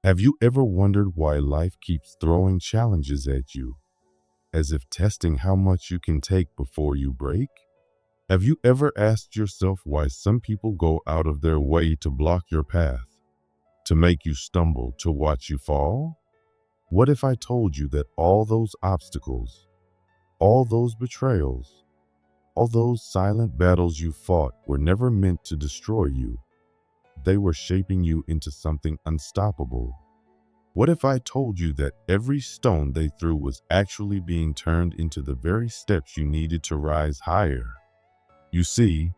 Have you ever wondered why life keeps throwing challenges at you, as if testing how much you can take before you break? Have you ever asked yourself why some people go out of their way to block your path, to make you stumble, to watch you fall? What if I told you that all those obstacles, all those betrayals, all those silent battles you fought were never meant to destroy you? They were shaping you into something unstoppable. What if I told you that every stone they threw was actually being turned into the very steps you needed to rise higher? You see,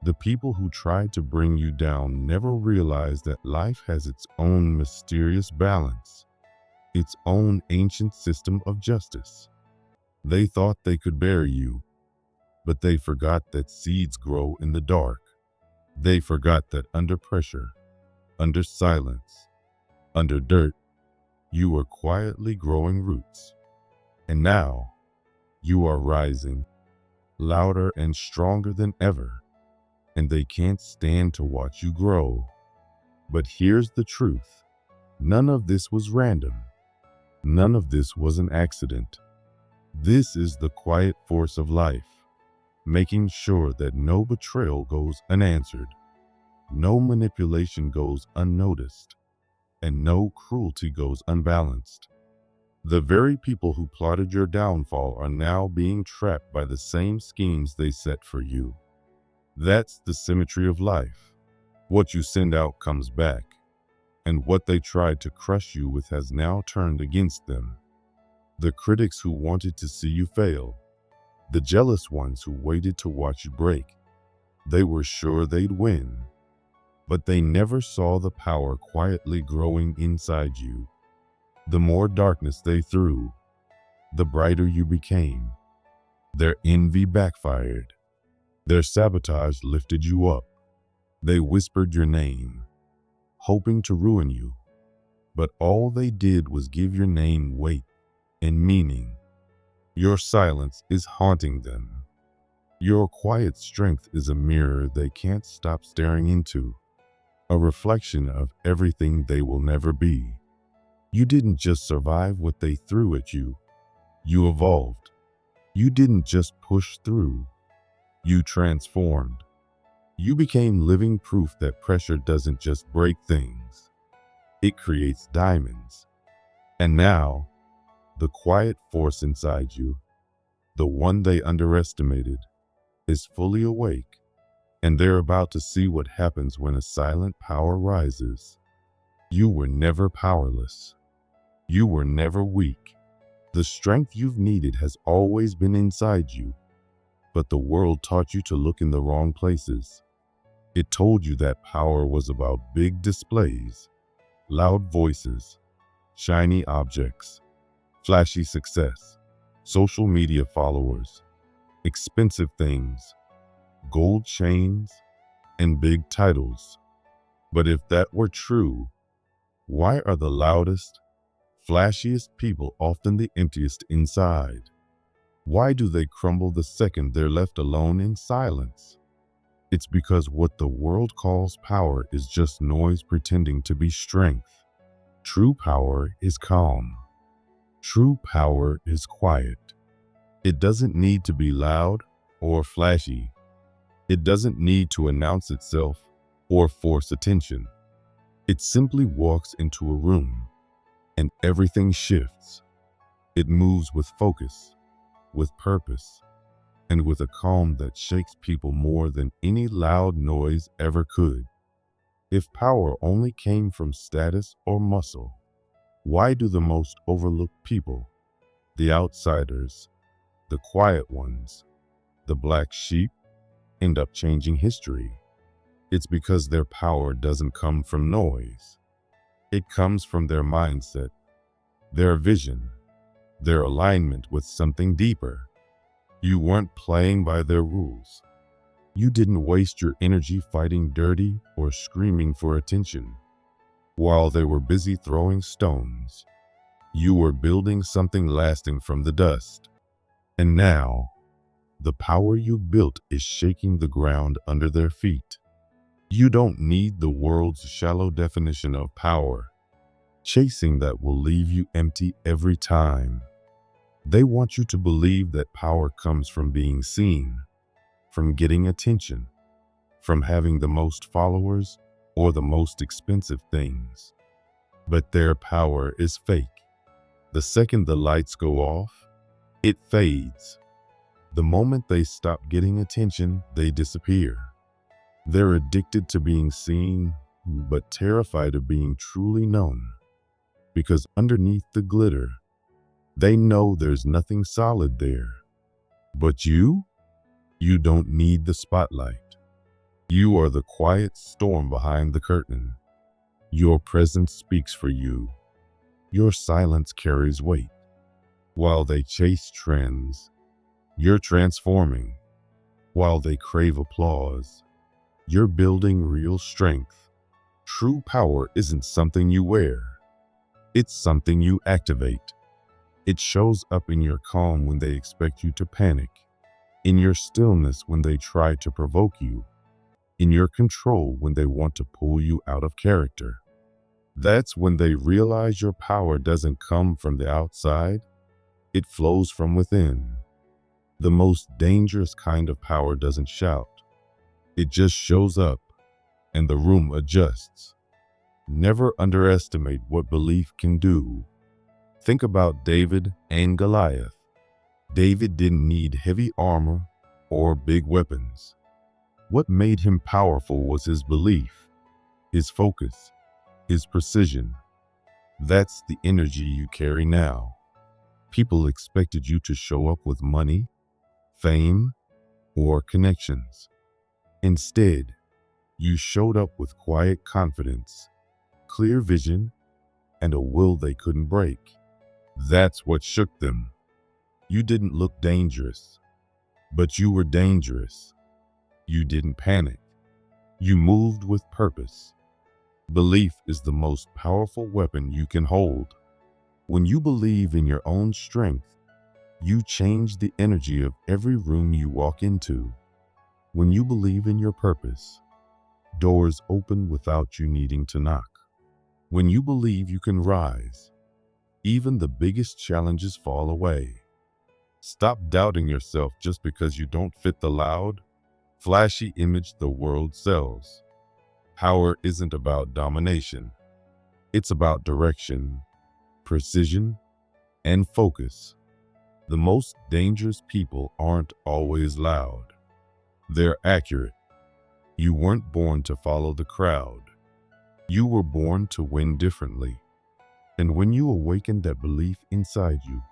the people who tried to bring you down never realized that life has its own mysterious balance, its own ancient system of justice. They thought they could bury you, but they forgot that seeds grow in the dark. They forgot that under pressure, under silence, under dirt, you were quietly growing roots. And now, you are rising, louder and stronger than ever, and they can't stand to watch you grow. But here's the truth. None of this was random. None of this was an accident. This is the quiet force of life, making sure that no betrayal goes unanswered, no manipulation goes unnoticed, and no cruelty goes unbalanced. The very people who plotted your downfall are now being trapped by the same schemes they set for you. That's the symmetry of life. What you send out comes back, and what they tried to crush you with has now turned against them. The critics who wanted to see you fail, the jealous ones who waited to watch you break, they were sure they'd win. But they never saw the power quietly growing inside you. The more darkness they threw, the brighter you became. Their envy backfired. Their sabotage lifted you up. They whispered your name, hoping to ruin you. But all they did was give your name weight and meaning. Your silence is haunting them. Your quiet strength is a mirror they can't stop staring into, a reflection of everything they will never be. You didn't just survive what they threw at you. You evolved. You didn't just push through. You transformed. You became living proof that pressure doesn't just break things. It creates diamonds. And now, the quiet force inside you, the one they underestimated, is fully awake, and they're about to see what happens when a silent power rises. You were never powerless. You were never weak. The strength you've needed has always been inside you, but the world taught you to look in the wrong places. It told you that power was about big displays, loud voices, shiny objects, flashy success, social media followers, expensive things, gold chains, and big titles. But if that were true, why are the loudest, flashiest people often the emptiest inside? Why do they crumble the second they're left alone in silence? It's because what the world calls power is just noise pretending to be strength. True power is calm. True power is quiet. It doesn't need to be loud or flashy. It doesn't need to announce itself or force attention. It simply walks into a room and everything shifts. It moves with focus, with purpose, and with a calm that shakes people more than any loud noise ever could. If power only came from status or muscle, why do the most overlooked people, the outsiders, the quiet ones, the black sheep, end up changing history? It's because their power doesn't come from noise. It comes from their mindset, their vision, their alignment with something deeper. You weren't playing by their rules. You didn't waste your energy fighting dirty or screaming for attention. While they were busy throwing stones, you were building something lasting from the dust. And now, the power you built is shaking the ground under their feet. You don't need the world's shallow definition of power. chasing that will leave you empty every time. They want you to believe that power comes from being seen, from getting attention, from having the most followers or the most expensive things. But their power is fake. The second the lights go off, it fades. The moment they stop getting attention, they disappear. They're addicted to being seen, but terrified of being truly known. Because underneath the glitter, they know there's nothing solid there. But you don't need the spotlight. You are the quiet storm behind the curtain. Your presence speaks for you. Your silence carries weight. While they chase trends, you're transforming. While they crave applause, you're building real strength. True power isn't something you wear. It's something you activate. It shows up in your calm when they expect you to panic, in your stillness when they try to provoke you, in your control when they want to pull you out of character. That's when they realize your power doesn't come from the outside, it flows from within. The most dangerous kind of power doesn't shout. It just shows up, and the room adjusts. Never underestimate what belief can do. Think about David and Goliath. David didn't need heavy armor or big weapons. What made him powerful was his belief, his focus, his precision. That's the energy you carry now. People expected you to show up with money, fame, or connections. Instead, you showed up with quiet confidence, clear vision, and a will they couldn't break. That's what shook them. You didn't look dangerous, but you were dangerous. You didn't panic. You moved with purpose. Belief is the most powerful weapon you can hold. When you believe in your own strength, you change the energy of every room you walk into. When you believe in your purpose, doors open without you needing to knock. When you believe you can rise, even the biggest challenges fall away. Stop doubting yourself just because you don't fit the loud, flashy image the world sells. Power isn't about domination. It's about direction, precision, and focus. The most dangerous people aren't always loud. They're accurate. You weren't born to follow the crowd. You were born to win differently. And when you awaken that belief inside you,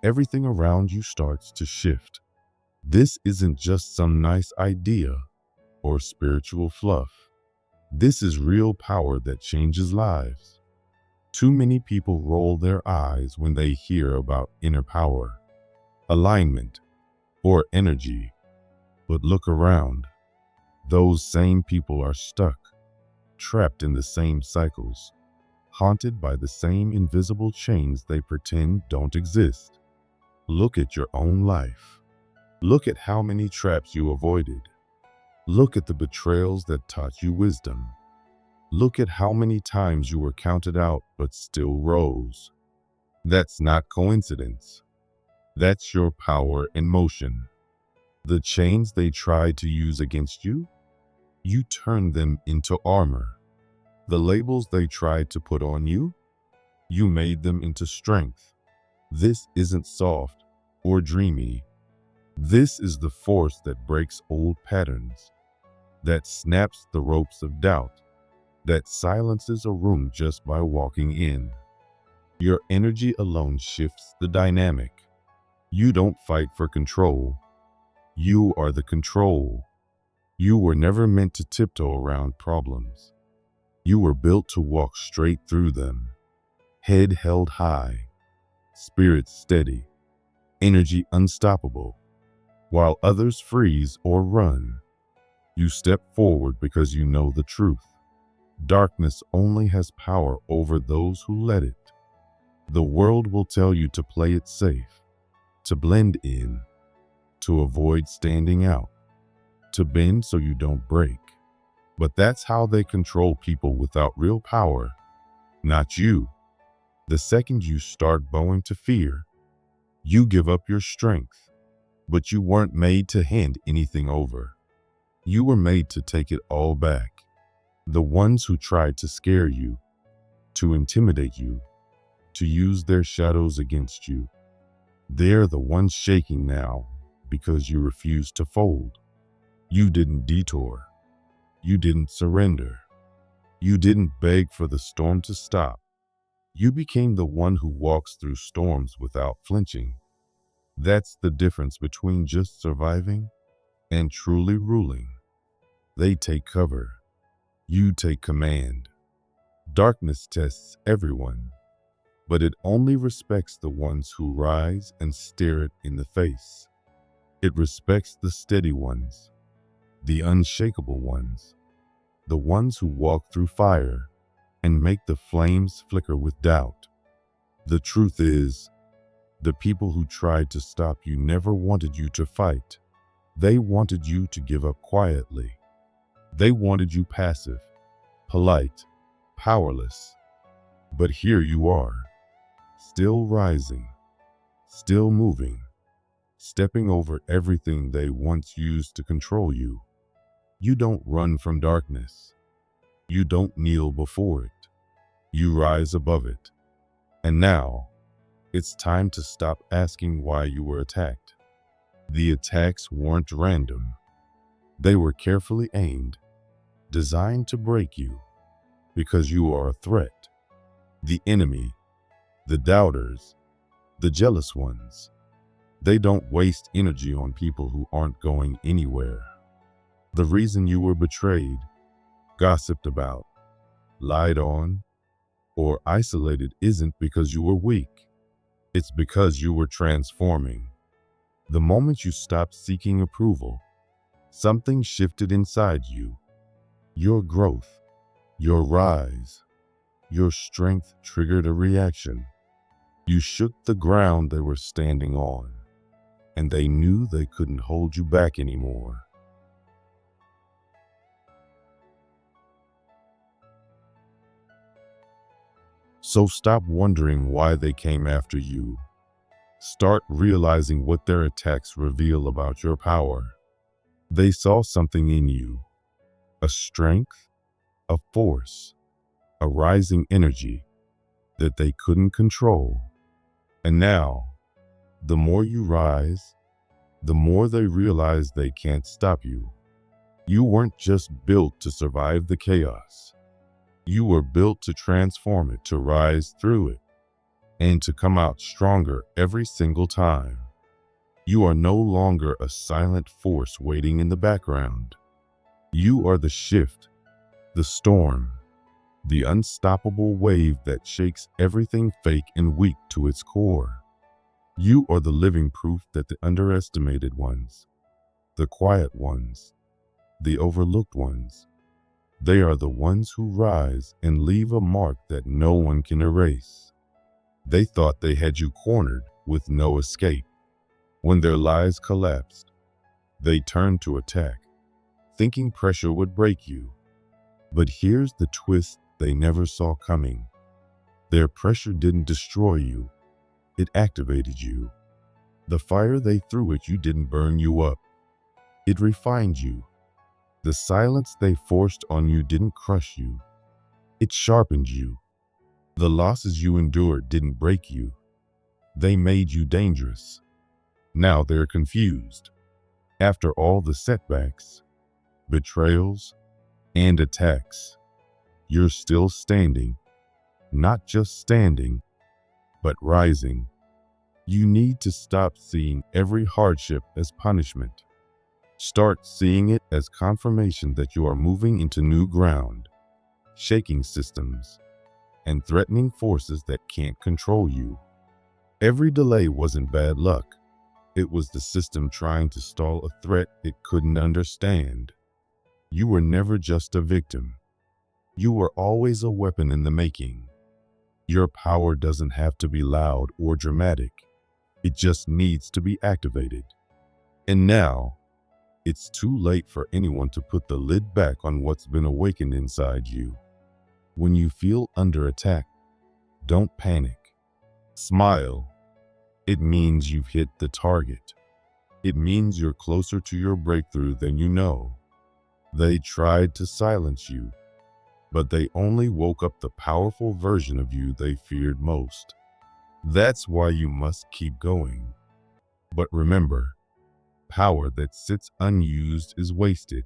everything around you starts to shift. This isn't just some nice idea or spiritual fluff. This is real power that changes lives. Too many people roll their eyes when they hear about inner power, alignment, or energy. But look around. Those same people are stuck, trapped in the same cycles, haunted by the same invisible chains they pretend don't exist. Look at your own life. Look at how many traps you avoided. Look at the betrayals that taught you wisdom. Look at how many times you were counted out but still rose. That's not coincidence. That's your power in motion. The chains they tried to use against you, you turned them into armor. The labels they tried to put on you, you made them into strength. This isn't soft or dreamy. This is the force that breaks old patterns, that snaps the ropes of doubt, that silences a room just by walking in. Your energy alone shifts the dynamic. You don't fight for control. You are the control. You were never meant to tiptoe around problems. You were built to walk straight through them. Head held high, spirit steady, energy unstoppable. While others freeze or run, you step forward because you know the truth. Darkness only has power over those who let it. The world will tell you to play it safe, to blend in, to avoid standing out, to bend so you don't break. But that's how they control people without real power, not you. The second you start bowing to fear, you give up your strength. But you weren't made to hand anything over. You were made to take it all back. The ones who tried to scare you, to intimidate you, to use their shadows against you, they're the ones shaking now because you refused to fold. You didn't detour. You didn't surrender. You didn't beg for the storm to stop. You became the one who walks through storms without flinching. That's the difference between just surviving and truly ruling. They take cover. You take command. Darkness tests everyone, but it only respects the ones who rise and stare it in the face. It respects the steady ones, the unshakable ones, the ones who walk through fire and make the flames flicker with doubt. The truth is, the people who tried to stop you never wanted you to fight. They wanted you to give up quietly. They wanted you passive, polite, powerless. But here you are, still rising, still moving, stepping over everything they once used to control you. You don't run from darkness. You don't kneel before it. You rise above it. And now, it's time to stop asking why you were attacked. The attacks weren't random. They were carefully aimed, designed to break you, because you are a threat. The enemy, the doubters, the jealous ones, they don't waste energy on people who aren't going anywhere. The reason you were betrayed, gossiped about, lied on, or isolated isn't because you were weak. It's because you were transforming. The moment you stopped seeking approval, something shifted inside you. Your growth, your rise, your strength triggered a reaction. You shook the ground they were standing on, and they knew they couldn't hold you back anymore. So stop wondering why they came after you. Start realizing what their attacks reveal about your power. They saw something in you, a strength, a force, a rising energy that they couldn't control. And now, the more you rise, the more they realize they can't stop you. You weren't just built to survive the chaos. You were built to transform it, to rise through it, and to come out stronger every single time. You are no longer a silent force waiting in the background. You are the shift, the storm, the unstoppable wave that shakes everything fake and weak to its core. You are the living proof that the underestimated ones, the quiet ones, the overlooked ones, they are the ones who rise and leave a mark that no one can erase. They thought they had you cornered with no escape. When their lies collapsed, they turned to attack, thinking pressure would break you. But here's the twist they never saw coming. Their pressure didn't destroy you. It activated you. The fire they threw at you didn't burn you up. It refined you. The silence they forced on you didn't crush you. It sharpened you. The losses you endured didn't break you. They made you dangerous. Now they're confused. After all the setbacks, betrayals, and attacks, you're still standing. Not just standing, but rising. You need to stop seeing every hardship as punishment. Start seeing it as confirmation that you are moving into new ground, shaking systems, and threatening forces that can't control you. Every delay wasn't bad luck. It was the system trying to stall a threat it couldn't understand. You were never just a victim. You were always a weapon in the making. Your power doesn't have to be loud or dramatic. It just needs to be activated. And now, it's too late for anyone to put the lid back on what's been awakened inside you. When you feel under attack, don't panic. Smile. It means you've hit the target. It means you're closer to your breakthrough than you know. They tried to silence you, but they only woke up the powerful version of you they feared most. That's why you must keep going. But remember, power that sits unused is wasted.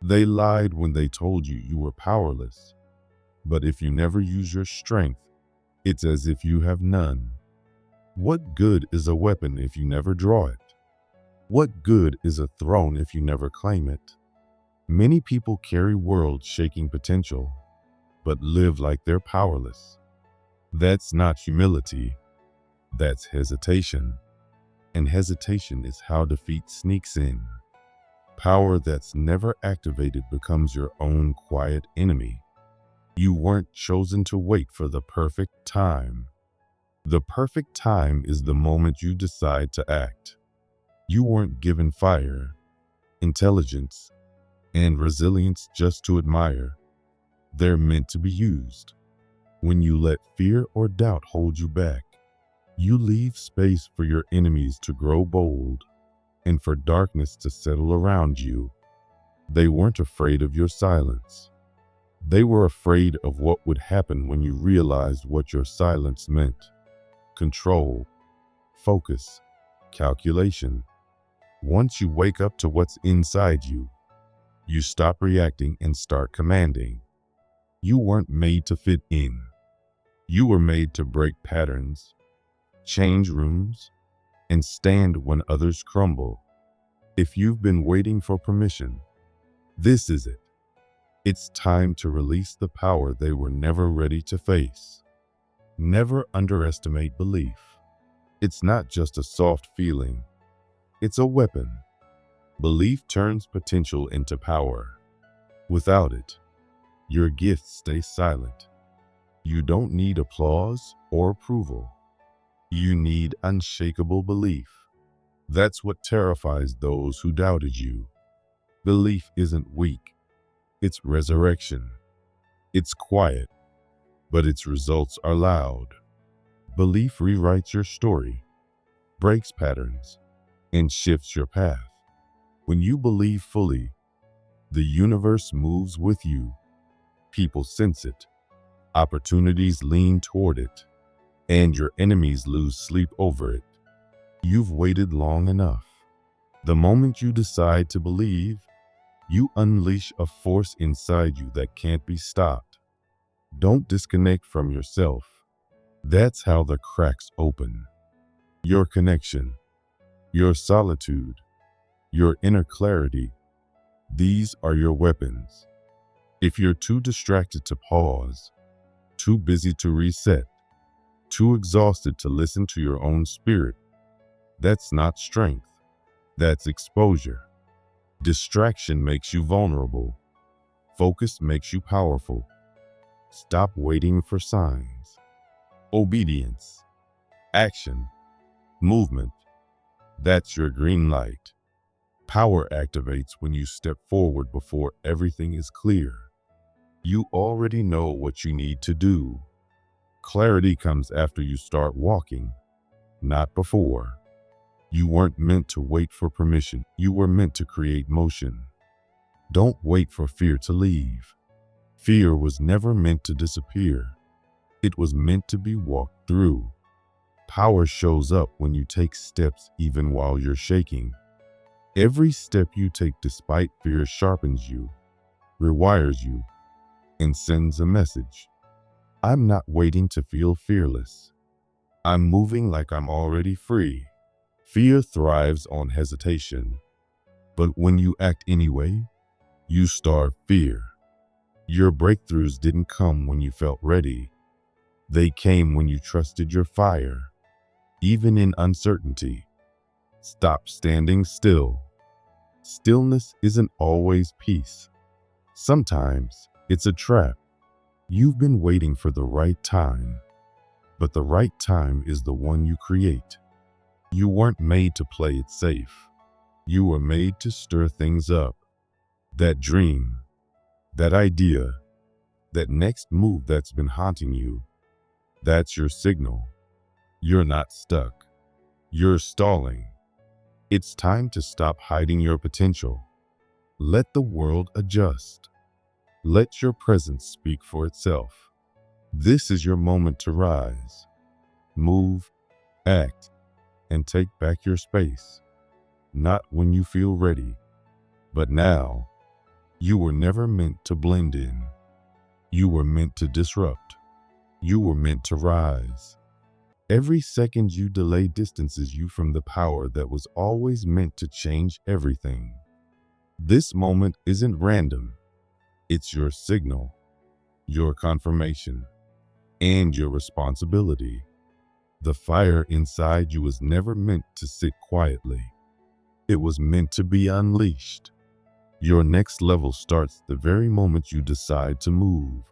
They lied when they told you you were powerless. But if you never use your strength, it's as if you have none. What good is a weapon if you never draw it? What good is a throne if you never claim it? Many people carry world-shaking potential, but live like they're powerless. That's not humility. That's hesitation. And hesitation is how defeat sneaks in. Power that's never activated becomes your own quiet enemy. You weren't chosen to wait for the perfect time. The perfect time is the moment you decide to act. You weren't given fire, intelligence, and resilience just to admire. They're meant to be used. When you let fear or doubt hold you back, you leave space for your enemies to grow bold and for darkness to settle around you. They weren't afraid of your silence. They were afraid of what would happen when you realized what your silence meant. Control, focus, calculation. Once you wake up to what's inside you, you stop reacting and start commanding. You weren't made to fit in. You were made to break patterns, change rooms, and stand when others crumble. If you've been waiting for permission, this is it. It's time to release the power they were never ready to face. Never underestimate belief. It's not just a soft feeling. It's a weapon. Belief turns potential into power. Without it, your gifts stay silent. You don't need applause or approval. You need unshakable belief. That's what terrifies those who doubted you. Belief isn't weak. It's resurrection. It's quiet, but its results are loud. Belief rewrites your story, breaks patterns, and shifts your path. When you believe fully, the universe moves with you. People sense it. Opportunities lean toward it, and your enemies lose sleep over it. You've waited long enough. The moment you decide to believe, you unleash a force inside you that can't be stopped. Don't disconnect from yourself. That's how the cracks open. Your connection, your solitude, your inner clarity, these are your weapons. If you're too distracted to pause, too busy to reset, too exhausted to listen to your own spirit, that's not strength. That's exposure. Distraction makes you vulnerable. Focus makes you powerful. Stop waiting for signs. Obedience, action, movement. That's your green light. Power activates when you step forward before everything is clear. You already know what you need to do. Clarity comes after you start walking, not before. You weren't meant to wait for permission. You were meant to create motion. Don't wait for fear to leave. Fear was never meant to disappear. It was meant to be walked through. Power shows up when you take steps even while you're shaking. Every step you take despite fear sharpens you, rewires you, and sends a message. I'm not waiting to feel fearless. I'm moving like I'm already free. Fear thrives on hesitation, but when you act anyway, you starve fear. Your breakthroughs didn't come when you felt ready. They came when you trusted your fire, even in uncertainty. Stop standing still. Stillness isn't always peace. Sometimes it's a trap. You've been waiting for the right time, but the right time is the one you create. You weren't made to play it safe. You were made to stir things up. That dream, that idea, that next move that's been haunting you, that's your signal. You're not stuck. You're stalling. It's time to stop hiding your potential. Let the world adjust. Let your presence speak for itself. This is your moment to rise, move, act, and take back your space. Not when you feel ready, but now. You were never meant to blend in. You were meant to disrupt. You were meant to rise. Every second you delay distances you from the power that was always meant to change everything. This moment isn't random. It's your signal, your confirmation, and your responsibility. The fire inside you was never meant to sit quietly. It was meant to be unleashed. Your next level starts the very moment you decide to move.